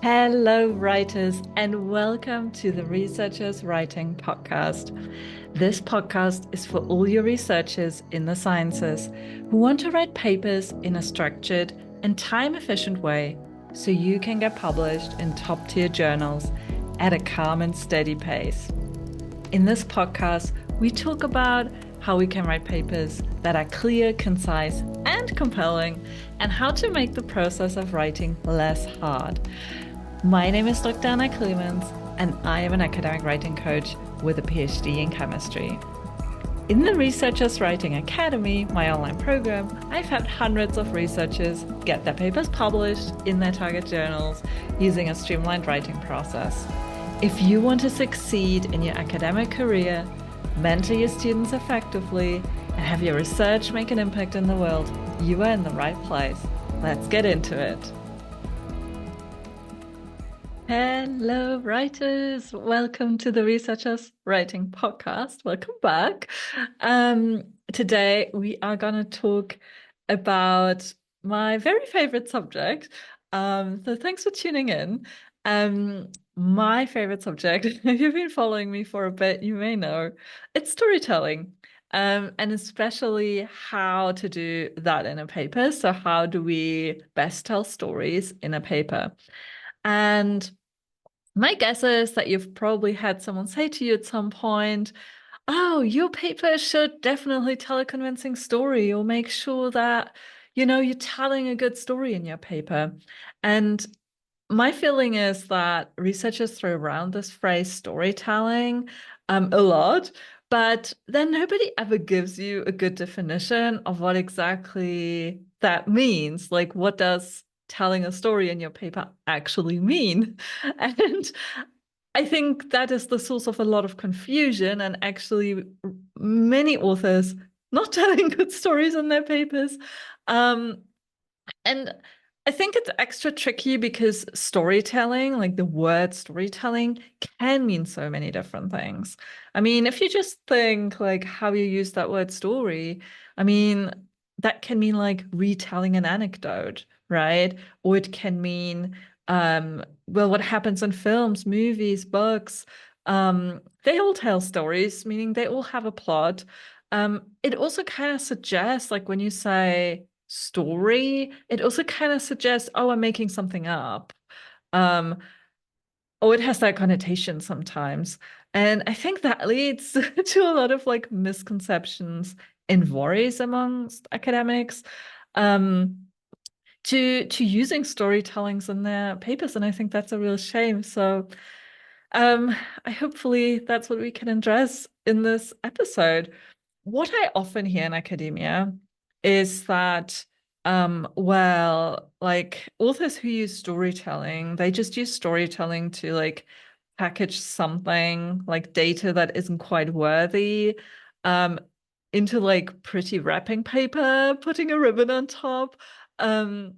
Hello, writers, and welcome to the Researchers Writing Podcast. This podcast is for all your researchers in the sciences who want to write papers in a structured and time efficient way so you can get published in top tier journals at a calm and steady pace. In this podcast, we talk about how we can write papers that are clear, concise, and compelling, and how to make the process of writing less hard. My name is Dr. Anna Clemens, and I am an academic writing coach with a PhD in chemistry. In the Researchers Writing Academy, my online program, I've helped hundreds of researchers get their papers published in their target journals using a streamlined writing process. If you want to succeed in your academic career, mentor your students effectively, and have your research make an impact in the world, you are in the right place. Let's get into it. Hello, writers. Welcome to the Researchers Writing Podcast. Welcome back. Today we are going to talk about my very favorite subject. So thanks for tuning in. My favorite subject, if you've been following me for a bit, you may know, it's storytelling. And especially how to do that in a paper. So how do we best tell stories in a paper? And my guess is that you've probably had someone say to you at some point, oh, your paper should definitely tell a convincing story, or make sure that, you're telling a good story in your paper. And my feeling is that researchers throw around this phrase storytelling a lot, but then nobody ever gives you a good definition of what exactly that means. Like, what does telling a story in your paper actually mean? And I think that is the source of a lot of confusion, and actually many authors not telling good stories in their papers. Um, and I think it's extra tricky because storytelling, like the word storytelling, can mean so many different things. I mean, if you just think like how you use that word story, I mean, that can mean like retelling an anecdote, right? Or it can mean, well, what happens in films, movies, books. They all tell stories, meaning they all have a plot. It also kind of suggests, like when you say, story, it also kind of suggests, oh, I'm making something up. Um, or it has that connotation sometimes. And I think that leads to a lot of like misconceptions and worries amongst academics to using storytellings in their papers. And I think that's a real shame. So I hopefully that's what we can address in this episode. What I often hear in academia is that, well, like authors who use storytelling, they just use storytelling to like package something like data that isn't quite worthy, um, into like pretty wrapping paper, putting a ribbon on top, um,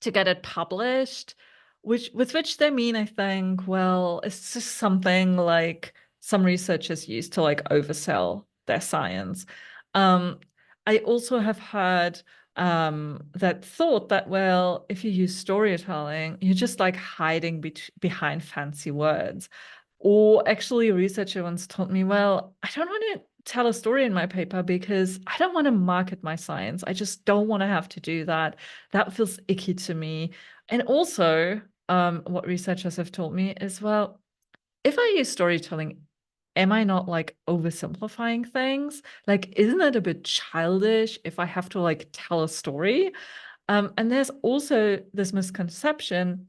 to get it published. With which they mean, I think, well, it's just something like some researchers use to like oversell their science. Um, I also have heard that thought that, well, if you use storytelling, you're just like hiding behind fancy words. Or actually, a researcher once told me, well, I don't want to tell a story in my paper because I don't want to market my science. I just don't want to have to do that. That feels icky to me. And also, what researchers have told me is, well, if I use storytelling, am I not like oversimplifying things? Like, isn't it a bit childish if I have to like tell a story? And there's also this misconception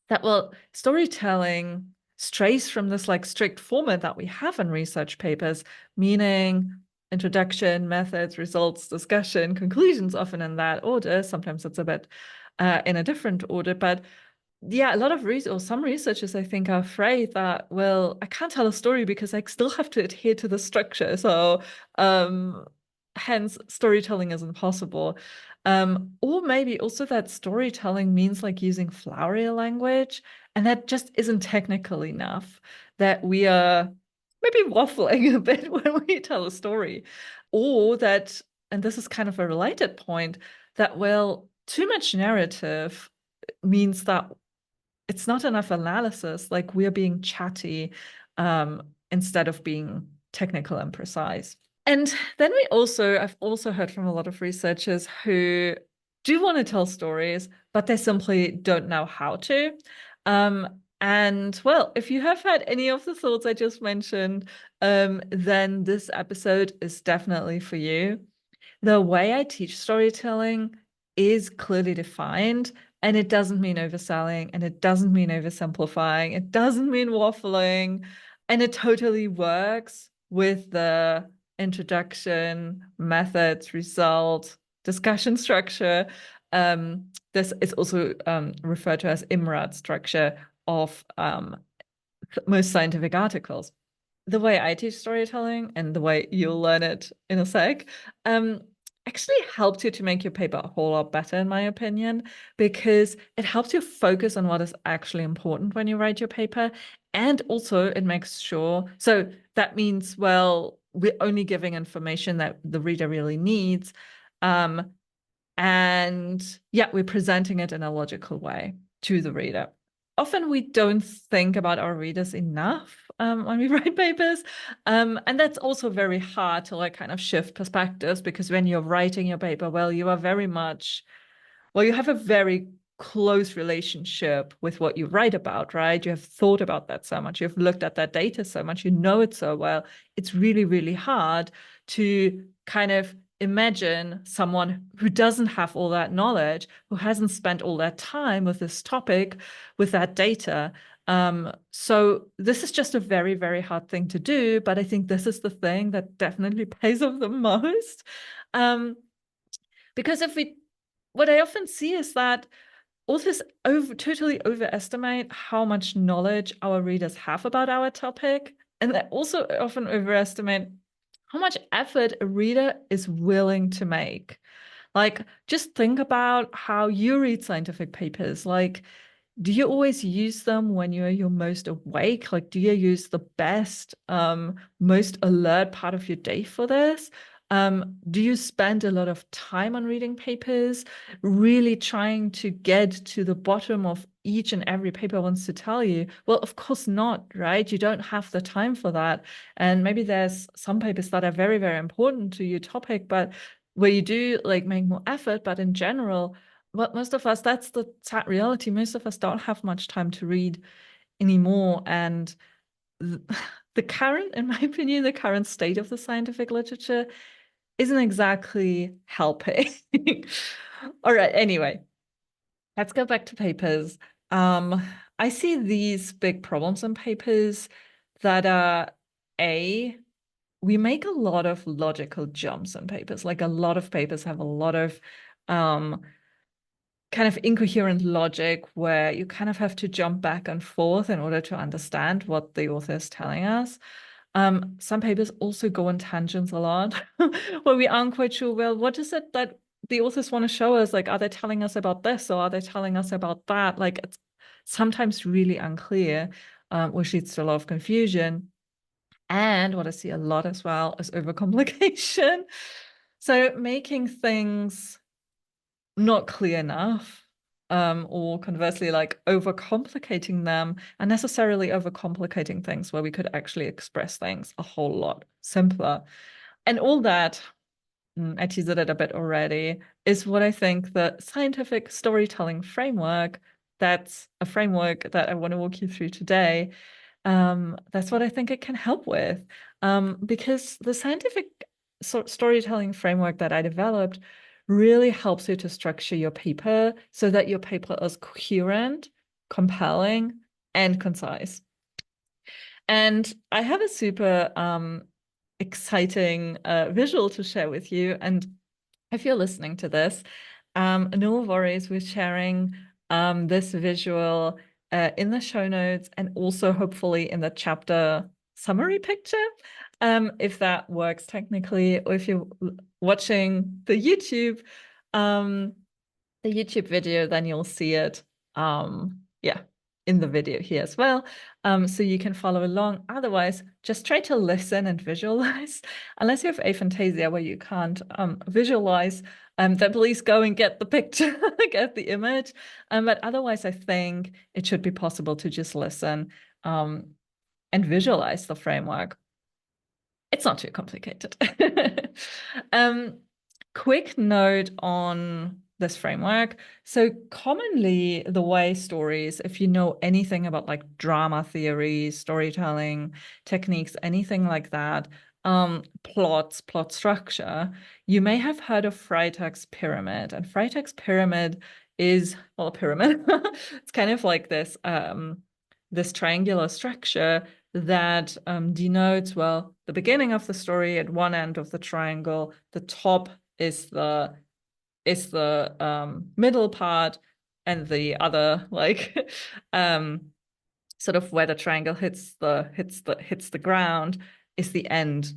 that, well, storytelling strays from this like strict format that we have in research papers, meaning introduction, methods, results, discussion, conclusions, often in that order. Sometimes it's a bit in a different order, but yeah, a lot of or some researchers, I think, are afraid that, well, I can't tell a story because I still have to adhere to the structure. So, um, hence, storytelling isn't possible. Or maybe also that storytelling means like using flowery language, and that just isn't technical enough, that we are maybe waffling a bit when we tell a story. Or that, and this is kind of a related point, that, well, too much narrative means that it's not enough analysis. Like we're being chatty instead of being technical and precise. And then I've also heard from a lot of researchers who do want to tell stories, but they simply don't know how to. And well, if you have had any of the thoughts I just mentioned, then this episode is definitely for you. The way I teach storytelling is clearly defined, and it doesn't mean overselling, and it doesn't mean oversimplifying, it doesn't mean waffling, and it totally works with the introduction, methods, result, discussion structure. This is also referred to as IMRAD structure of most scientific articles. The way I teach storytelling and the way you'll learn it in a sec, actually helps you to make your paper a whole lot better, in my opinion, because it helps you focus on what is actually important when you write your paper. And also it makes sure, so that means, well, we're only giving information that the reader really needs. And yeah, we're presenting it in a logical way to the reader. Often we don't think about our readers enough when we write papers. And that's also very hard to like kind of shift perspectives, because when you're writing your paper, well, you are very much, well, you have a very close relationship with what you write about, right? You have thought about that so much. You've looked at that data so much. You know it so well. It's really, really hard to kind of imagine someone who doesn't have all that knowledge, who hasn't spent all that time with this topic, with that data. So this is just a very, very hard thing to do. But I think this is the thing that definitely pays off the most. Because what I often see is that authors totally overestimate how much knowledge our readers have about our topic. And they also often overestimate how much effort a reader is willing to make. Like, just think about how you read scientific papers. Like, do you always use them when you're your most awake? Like, do you use the best, most alert part of your day for this? Do you spend a lot of time on reading papers, really trying to get to the bottom of each and every paper wants to tell you? Well, of course not, right? You don't have the time for that. And maybe there's some papers that are very, very important to your topic, but where you do like make more effort, but in general, but most of us, that's the sad reality. Most of us don't have much time to read anymore. And the current, in my opinion, the current state of the scientific literature isn't exactly helping. All right, anyway, let's go back to papers. I see these big problems in papers that are A, we make a lot of logical jumps in papers. Like a lot of papers have a lot of kind of incoherent logic where you kind of have to jump back and forth in order to understand what the author is telling us. Some papers also go on tangents a lot, where we aren't quite sure, well, what is it that the authors want to show us? Like, are they telling us about this or are they telling us about that? Like, it's sometimes really unclear, which leads to a lot of confusion. And what I see a lot as well is overcomplication. So making things not clear enough, or conversely, like overcomplicating them, and necessarily overcomplicating things where we could actually express things a whole lot simpler. And all that, I teased it a bit already, is what I think the scientific storytelling framework, that's a framework that I want to walk you through today. That's what I think it can help with. Because the scientific storytelling framework that I developed really helps you to structure your paper so that your paper is coherent, compelling, and concise. And I have a super exciting visual to share with you. And if you're listening to this, no worries, we're sharing this visual in the show notes and also hopefully in the chapter summary picture, if that works technically, or if you're watching the YouTube video, then you'll see it. Yeah. in the video here as well, so you can follow along. Otherwise, just try to listen and visualize. Unless you have aphantasia where you can't visualize, then please go and get the picture, get the image. But otherwise, I think it should be possible to just listen and visualize the framework. It's not too complicated. um, quick note on this framework. So commonly the way stories, if you know anything about like drama theory, storytelling techniques, anything like that, plot structure, you may have heard of Freytag's pyramid. And Freytag's pyramid is, well, a pyramid. It's kind of like this triangular structure that denotes, well, the beginning of the story at one end of the triangle, the top is the middle part, and the other like sort of where the triangle hits the ground is the end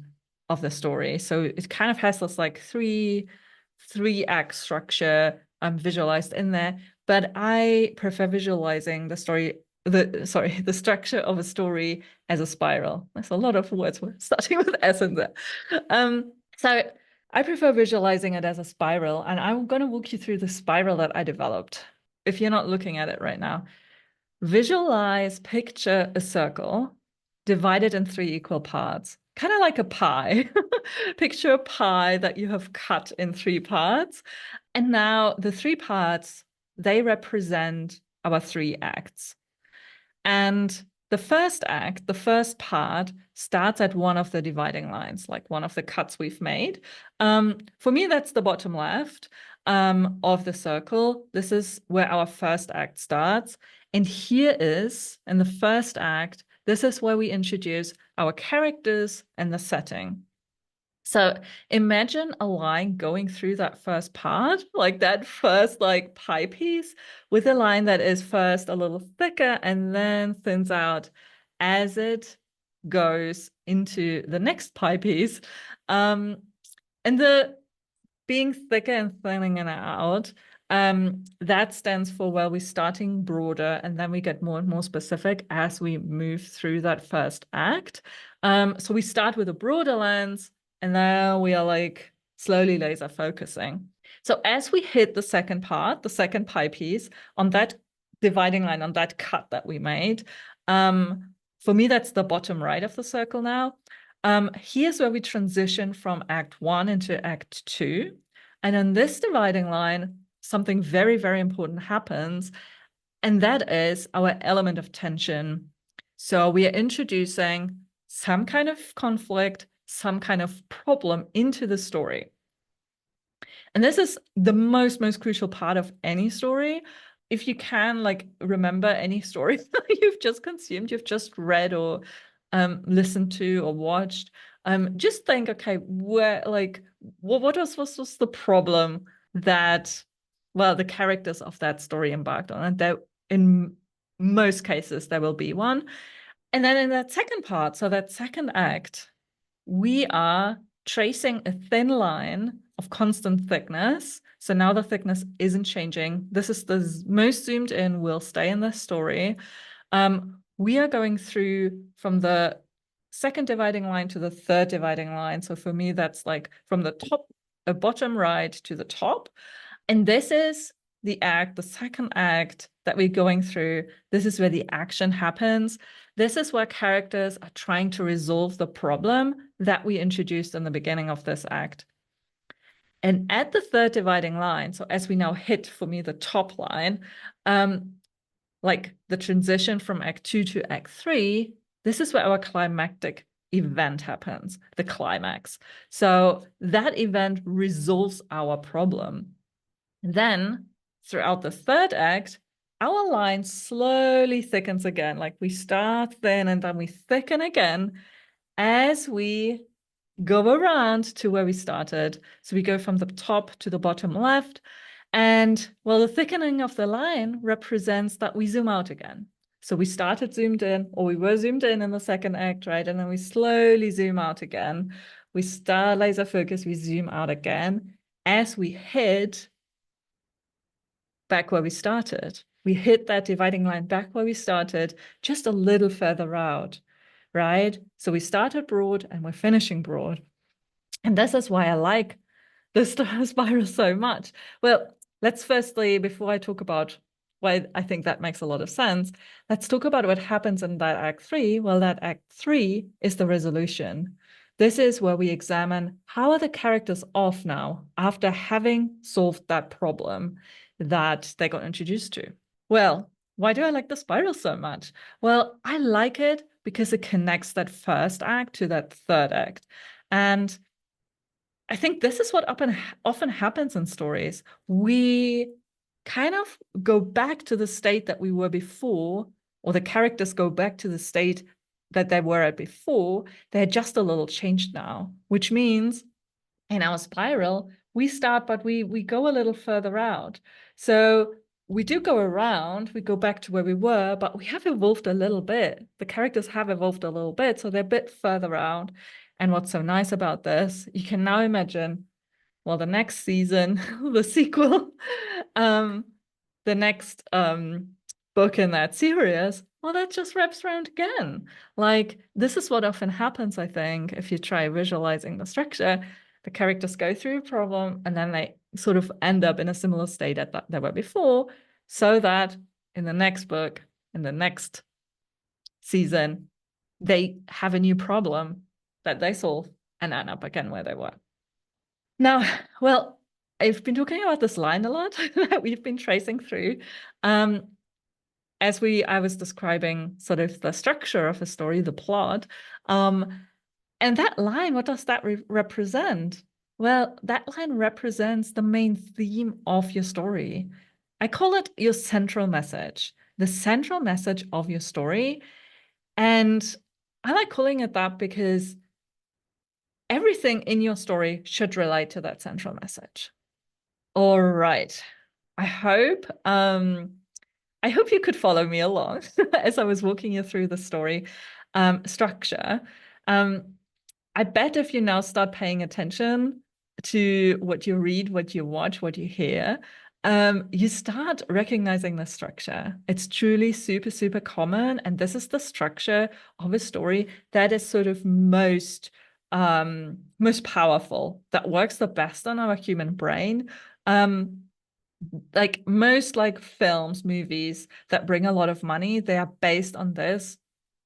of the story. So it kind of has this like three act structure visualized in there, but I prefer visualizing the structure of a story as a spiral. There's a lot of words starting with S in there. So I prefer visualizing it as a spiral, and I'm going to walk you through the spiral that I developed. If you're not looking at it right now, picture a circle divided in 3 equal parts, kind of like a pie. Picture a pie that you have cut in 3 parts. And now the 3 parts, they represent our 3 acts. And the first act, the first part, starts at one of the dividing lines, like one of the cuts we've made. For me, that's the bottom left of the circle. This is where our first act starts. And here is, in the first act, this is where we introduce our characters and the setting. So imagine a line going through that first part, like that first like pie piece, with a line that is first a little thicker and then thins out as it goes into the next pie piece. And the being thicker and thinning it out, that stands for, well, we're starting broader and then we get more and more specific as we move through that first act. So we start with a broader lens, and now we are like slowly laser focusing. So as we hit the second part, the second pie piece on that dividing line, on that cut that we made, for me, that's the bottom right of the circle now. Here's where we transition from Act 1 into Act 2. And on this dividing line, something very, very important happens, and that is our element of tension. So we are introducing some kind of conflict, some kind of problem into the story. And this is the most crucial part of any story. If you can like remember any story you've just consumed, you've just read or listened to or watched, just think, okay, what was the problem that, well, the characters of that story embarked on? And there, in most cases, there will be one. And then in that second part, so that second act, we are tracing a thin line of constant thickness. So now the thickness isn't changing. This is the most zoomed in, will stay in the story. We are going through from the second dividing line to the third dividing line. So for me, that's like from the top, bottom right to the top. And this is the act, the second act that we're going through. This is where the action happens. This is where characters are trying to resolve the problem that we introduced in the beginning of this act. And at the third dividing line, so as we now hit, for me, the top line, like the transition from Act 2 to Act 3, this is where our climactic event happens, the climax. So that event resolves our problem. Then, throughout the third act, our line slowly thickens again. Like we start thin and then we thicken again as we go around to where we started. So we go from the top to the bottom left. And well, the thickening of the line represents that we zoom out again. So we started zoomed in, or we were zoomed in the second act, right? And then we slowly zoom out again. We start laser focus, we zoom out again as we hit back where we started. we hit that dividing line back where we started, just a little further out, right? So we started broad and we're finishing broad. And this is why I like the star spiral so much. Well, let's firstly, before I talk about why I think that makes a lot of sense, let's talk about what happens in that Act 3. Well, that Act 3 is the resolution. This is where we examine how are the characters off now after having solved that problem that they got introduced to. Well, why do I like the spiral so much? Well, I like it because it connects that first act to that third act. And I think this is what often happens in stories. We kind of go back to the state that we were before, or the characters go back to the state that they were at before. They're just a little changed now, which means in our spiral, we start, but we go a little further out. So we do go around, we go back to where we were, but we have evolved a little bit. The characters have evolved a little bit, so they're a bit further out. And what's so nice about this, you can now imagine, well, the next season, the sequel, um, the next book in that series, well, that just wraps around again. Like, this is what often happens, I think, if you try visualizing the structure. The characters go through a problem and then they sort of end up in a similar state that they were before, so that in the next book, in the next season, they have a new problem that they solve and end up again where they were. Now, well, I've been talking about this line a lot that we've been tracing through. As I was describing sort of the structure of a story, the plot. And that line, what does that represent? Well, that line represents the main theme of your story. I call it your central message, the central message of your story. And I like calling it that because everything in your story should relate to that central message. All right. I hope you could follow me along as I was walking you through the story structure. I bet if you now start paying attention to what you read, what you watch, what you hear, you start recognizing the structure. It's truly super, super common. And this is the structure of a story that is sort of most powerful, that works the best on our human brain. Like most like films, movies that bring a lot of money, they are based on this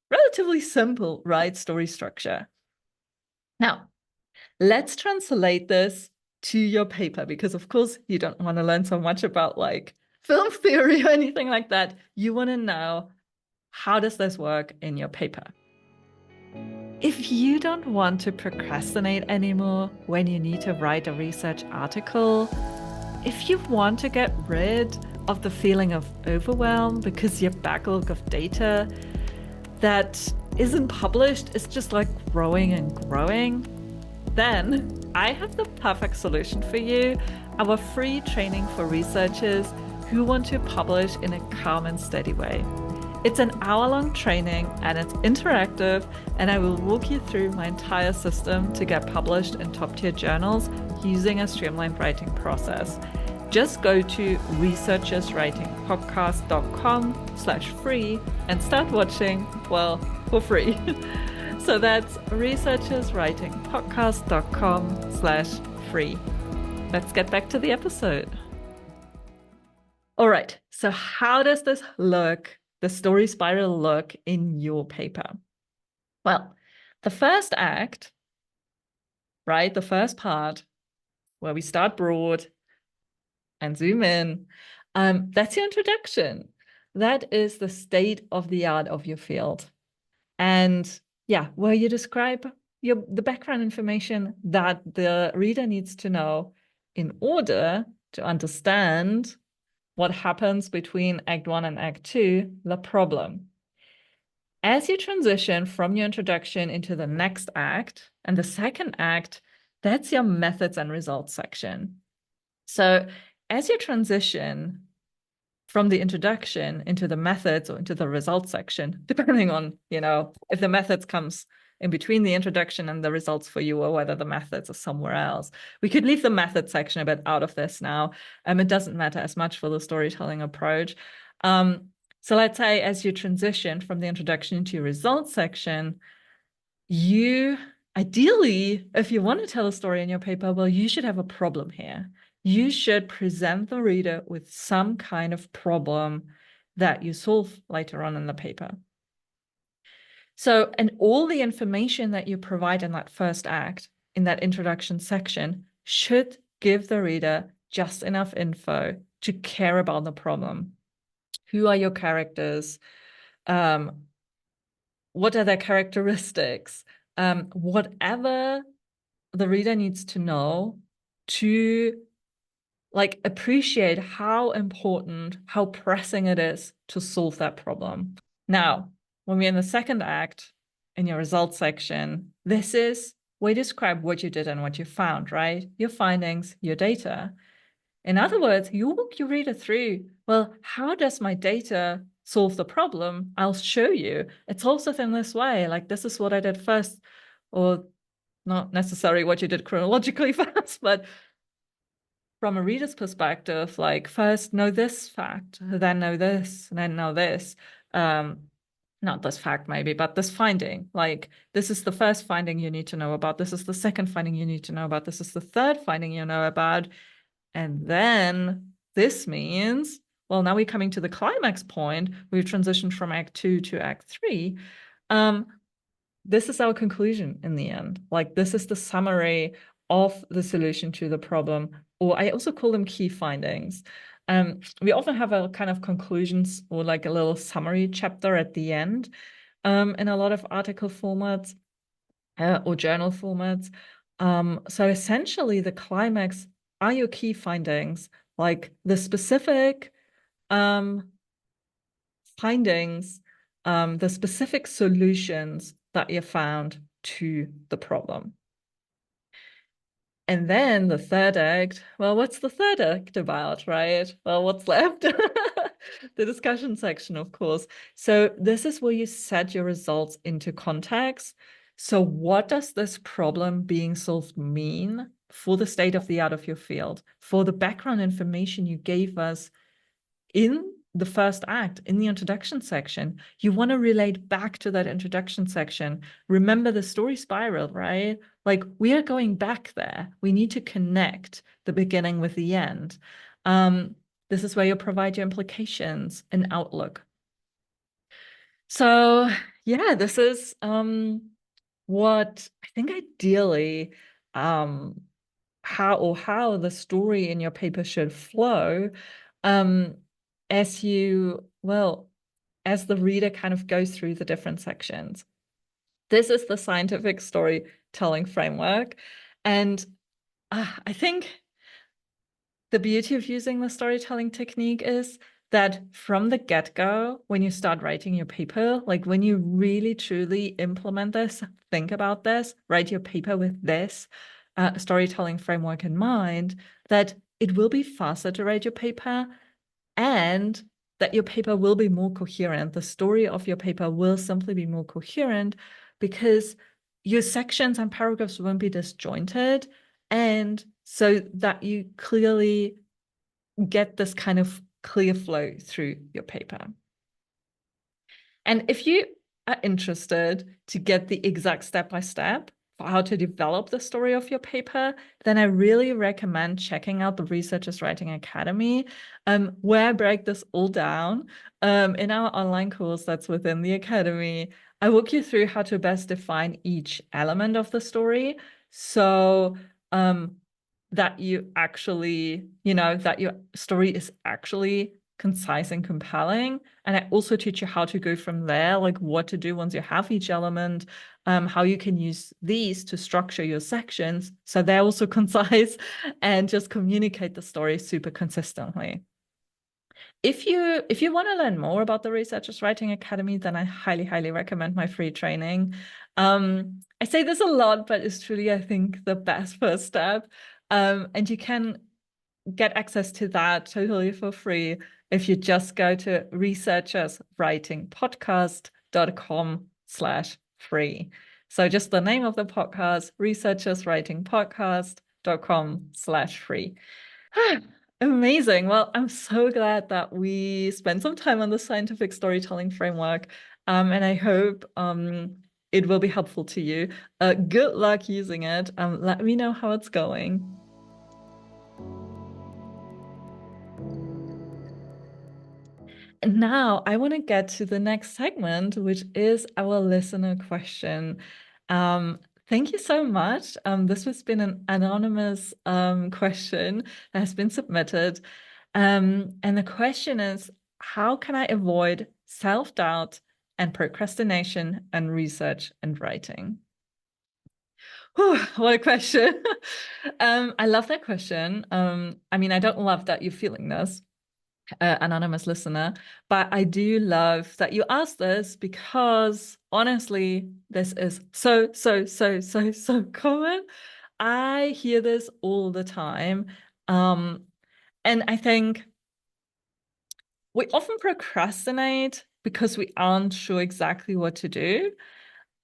relatively simple, right, story structure. Now, let's translate this to your paper, because of course you don't want to learn so much about like film theory or anything like that. You want to know, how does this work in your paper? If you don't want to procrastinate anymore when you need to write a research article, if you want to get rid of the feeling of overwhelm because your backlog of data that isn't published is just like growing and growing, then I have the perfect solution for you, our free training for researchers who want to publish in a calm and steady way. It's an hour-long training and it's interactive, and I will walk you through my entire system to get published in top-tier journals using a streamlined writing process. Just go to researcherswritingpodcast.com/free and start watching, well, for free. So that's researcherswritingpodcast.com/free. Let's get back to the episode. All right, so how does this look, the story spiral look in your paper? Well, the first act, right, the first part where we start broad and zoom in, that's your introduction. That is the state of the art of your field. And yeah, where you describe the background information that the reader needs to know in order to understand what happens between Act 1 and Act 2, the problem. As you transition from your introduction into the next act, and the second act, that's your methods and results section. So as you transition from the introduction into the methods or into the results section, depending on, if the methods comes in between the introduction and the results for you, or whether the methods are somewhere else. We could leave the method section a bit out of this now. It doesn't matter as much for the storytelling approach. So let's say as you transition from the introduction to your results section, you ideally, if you want to tell a story in your paper, well, you should have a problem here. You should present the reader with some kind of problem that you solve later on in the paper. So, and all the information that you provide in that first act, in that introduction section, should give the reader just enough info to care about the problem. Who are your characters? What are their characteristics? Whatever the reader needs to know to like appreciate how important, how pressing it is to solve that problem. Now, when we're in the second act, in your results section, this is where you describe what you did and what you found, right? Your findings, your data. In other words, you walk your reader through, well, how does my data solve the problem? I'll show you. It's also in this way, like this is what I did first, or not necessarily what you did chronologically first, but from a reader's perspective, like first know this fact, then know this, and then know this. Not this fact maybe, but this finding. Like this is the first finding you need to know about. This is the second finding you need to know about. This is the third finding you know about. And then this means, well, now we're coming to the climax point. We've transitioned from Act 2 to Act 3. This is our conclusion in the end. Like this is the summary of the solution to the problem, or I also call them key findings. We often have a kind of conclusions or like a little summary chapter at the end in a lot of article formats or journal formats. So essentially the climax are your key findings, like the specific findings, the specific solutions that you found to the problem. And then the third act, well, what's the third act about, right? Well, what's left? The discussion section, of course. So this is where you set your results into context. So what does this problem being solved mean for the state of the art of your field, for the background information you gave us in the first act, in the introduction section? You want to relate back to that introduction section. Remember the story spiral, right? Like we are going back there. We need to connect the beginning with the end. This is where you provide your implications and outlook. So yeah, this is what I think ideally how the story in your paper should flow as you, well, as the reader kind of goes through the different sections. This is the scientific storytelling framework. And I think the beauty of using the storytelling technique is that from the get-go, when you start writing your paper, like when you really truly implement this, think about this, write your paper with this storytelling framework in mind, that it will be faster to write your paper and that your paper will be more coherent. The story of your paper will simply be more coherent because your sections and paragraphs won't be disjointed, and so that you clearly get this kind of clear flow through your paper. And if you are interested to get the exact step-by-step for how to develop the story of your paper, then I really recommend checking out the Researchers Writing Academy, where I break this all down in our online course that's within the Academy. I walk you through how to best define each element of the story. So that you actually, that your story is actually concise and compelling. And I also teach you how to go from there, like what to do once you have each element, how you can use these to structure your sections so they're also concise and just communicate the story super consistently. If you want to learn more about the Researchers Writing Academy, then I highly, highly recommend my free training. I say this a lot, but it's truly, I think, the best first step. And you can get access to that totally for free if you just go to researcherswritingpodcast.com/free. So just the name of the podcast, researcherswritingpodcast.com/free. Amazing. Well, I'm so glad that we spent some time on the scientific storytelling framework. And I hope it will be helpful to you. Good luck using it. Let me know how it's going. And now I want to get to the next segment, which is our listener question. Thank you so much. This has been an anonymous question that has been submitted. And the question is, how can I avoid self-doubt and procrastination and research and writing? Whew, what a question. I love that question. I mean, I don't love that you're feeling this, anonymous listener, but I do love that you asked this because honestly, this is so common. I hear this all the time. Um, and I think we often procrastinate because we aren't sure exactly what to do.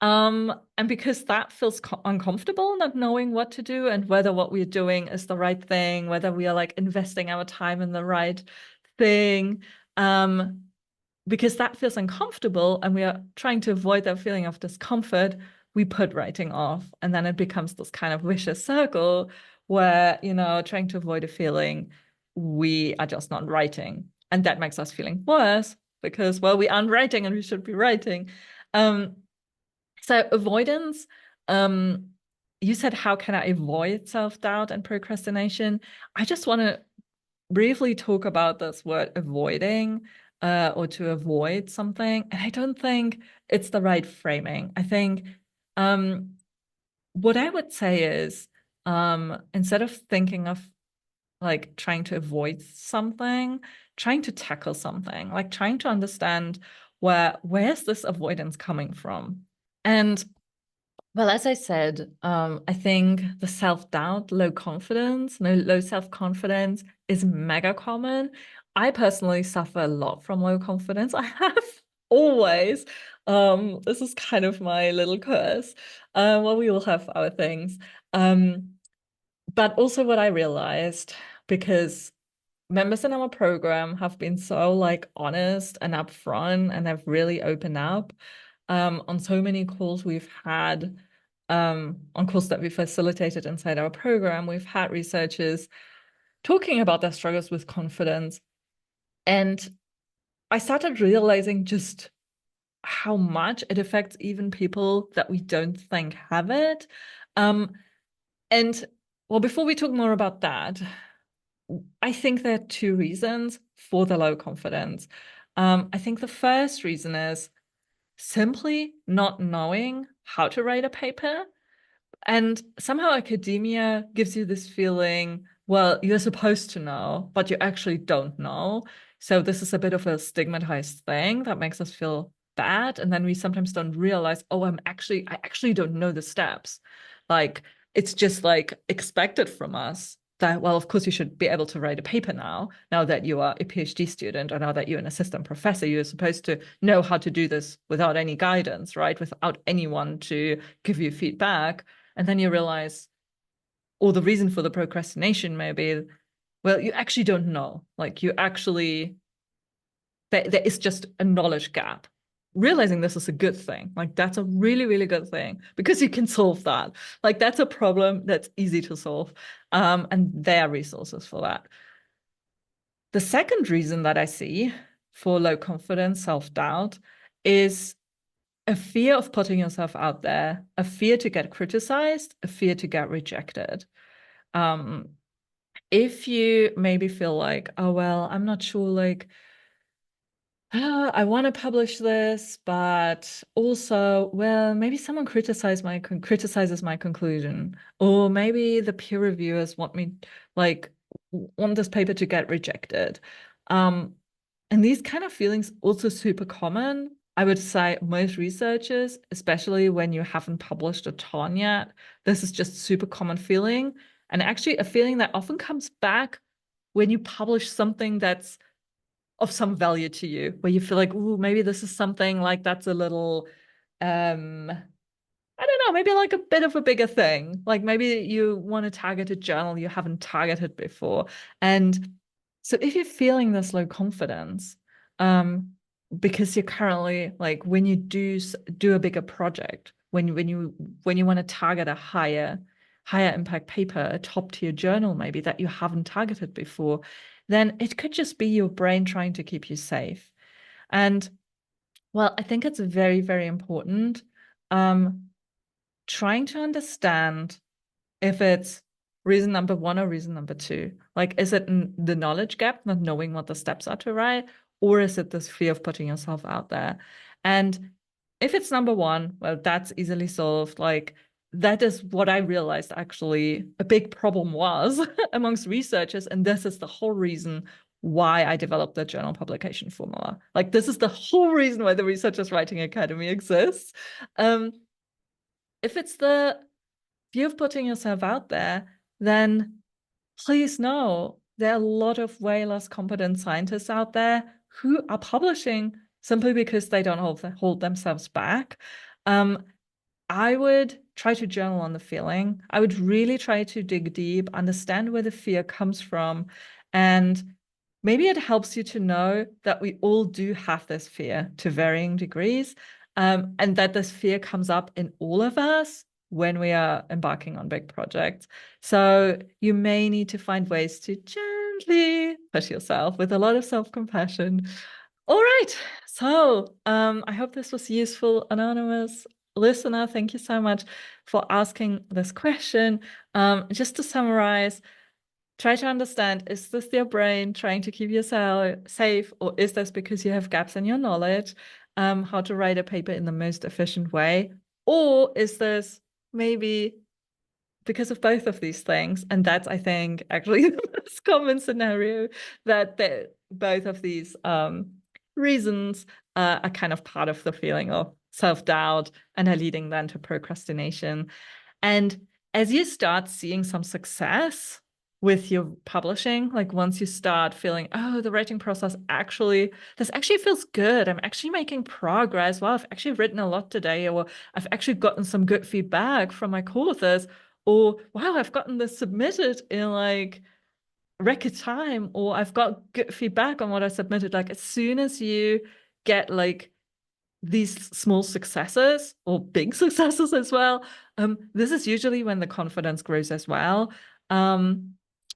And because that feels uncomfortable, not knowing what to do and whether what we're doing is the right thing, whether we are like investing our time in the right thing. Um, because that feels uncomfortable and we are trying to avoid that feeling of discomfort, we put writing off. And then it becomes this kind of vicious circle where, trying to avoid a feeling, we are just not writing. And that makes us feeling worse because, well, we aren't writing and we should be writing. Um, so avoidance, um, you said, how can I avoid self-doubt and procrastination? I just want to briefly talk about this word avoiding, or to avoid something. And I don't think it's the right framing. I think what I would say is instead of thinking of like trying to avoid something, trying to tackle something, like trying to understand where's this avoidance coming from? And well, as I said, I think the self-doubt, low confidence, no low self-confidence is mega common. I personally suffer a lot from low confidence. I have always. This is kind of my little curse. Well, we all have our things. But also what I realized, because members in our program have been so like honest and upfront and have really opened up on so many calls we've had, on calls that we facilitated inside our program. We've had researchers talking about their struggles with confidence. And I started realizing just how much it affects even people that we don't think have it. And well, before we talk more about that, I think there are two reasons for the low confidence. I think the first reason is simply not knowing how to write a paper. And somehow academia gives you this feeling, well, you're supposed to know, but you actually don't know. So this is a bit of a stigmatized thing that makes us feel bad. And then we sometimes don't realize, oh, I actually don't know the steps. Like it's just like expected from us that, well, of course you should be able to write a paper now that you are a PhD student or now that you're an assistant professor, you're supposed to know how to do this without any guidance, right? Without anyone to give you feedback. And then you realize, or the reason for the procrastination may be, well, you actually don't know. Like you actually, there is just a knowledge gap. Realizing this is a good thing. Like that's a really, really good thing because you can solve that. Like that's a problem that's easy to solve. And there are resources for that. The second reason that I see for low confidence, self-doubt is a fear of putting yourself out there, a fear to get criticized, a fear to get rejected. Um, if you maybe feel like, oh, well, I'm not sure, like, I want to publish this, but also, well, maybe someone criticizes my conclusion, or maybe the peer reviewers like, want this paper to get rejected. Um, and these kind of feelings also super common. I would say most researchers, especially when you haven't published a ton yet, this is just super common feeling, and actually a feeling that often comes back when you publish something that's of some value to you, where you feel like, ooh, maybe this is something like that's a little, I don't know, maybe like a bit of a bigger thing. Like maybe you want to target a journal you haven't targeted before. And So if you're feeling this low confidence, um, because you're currently like when you do a bigger project, when you want to target a higher impact paper, a top tier journal maybe that you haven't targeted before, then it could just be your brain trying to keep you safe. And well, I think it's very, very important um, trying to understand if it's reason number one or reason number two. Like, is it the knowledge gap, not knowing what the steps are to write, or is it this fear of putting yourself out there? And if it's number one, well, that's easily solved. Like, that is what I realized actually a big problem was amongst researchers. And this is the whole reason why I developed the journal publication formula. Like, this is the whole reason why the Researchers Writing Academy exists. Um, if it's the fear of putting yourself out there, then please know there are a lot of way less competent scientists out there who are publishing simply because they don't hold themselves back. I would try to journal on the feeling. I would really try to dig deep, understand where the fear comes from. And maybe it helps you to know that we all do have this fear to varying degrees, and that this fear comes up in all of us when we are embarking on big projects. So you may need to find ways to gently push yourself with a lot of self-compassion. All right. So I hope this was useful, anonymous listener. Thank you so much for asking this question. Just to summarize, try to understand, is this your brain trying to keep yourself safe, or is this because you have gaps in your knowledge, how to write a paper in the most efficient way? Or is this maybe because of both of these things? And that's, I think, actually the most common scenario, that both of these reasons are kind of part of the feeling of self-doubt and are leading then to procrastination. And as you start seeing some success with your publishing, like once you start feeling, oh, the writing process this actually feels good. I'm actually making progress. Well, I've actually written a lot today, or I've actually gotten some good feedback from my co-authors, or wow, I've gotten this submitted in like record time, or I've got good feedback on what I submitted. Like as soon as you get like these small successes or big successes as well, this is usually when the confidence grows as well.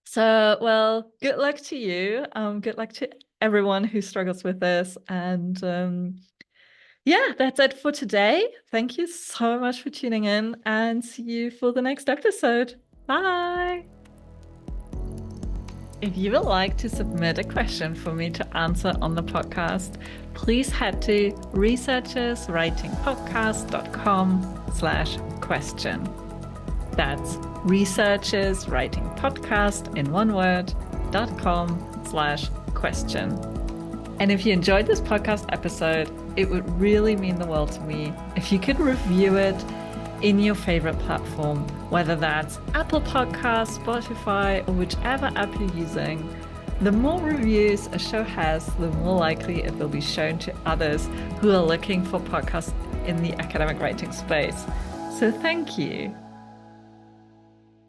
So, well, good luck to you. Good luck to everyone who struggles with this. And yeah, that's it for today. Thank you so much for tuning in, and see you for the next episode. Bye. If you would like to submit a question for me to answer on the podcast, please head to researcherswritingpodcast.com/question. That's researcherswritingpodcast in one word.com/question. And if you enjoyed this podcast episode, it would really mean the world to me if you could review it in your favorite platform, whether that's Apple Podcasts, Spotify, or whichever app you're using. The more reviews a show has, the more likely it will be shown to others who are looking for podcasts in the academic writing space. So thank you.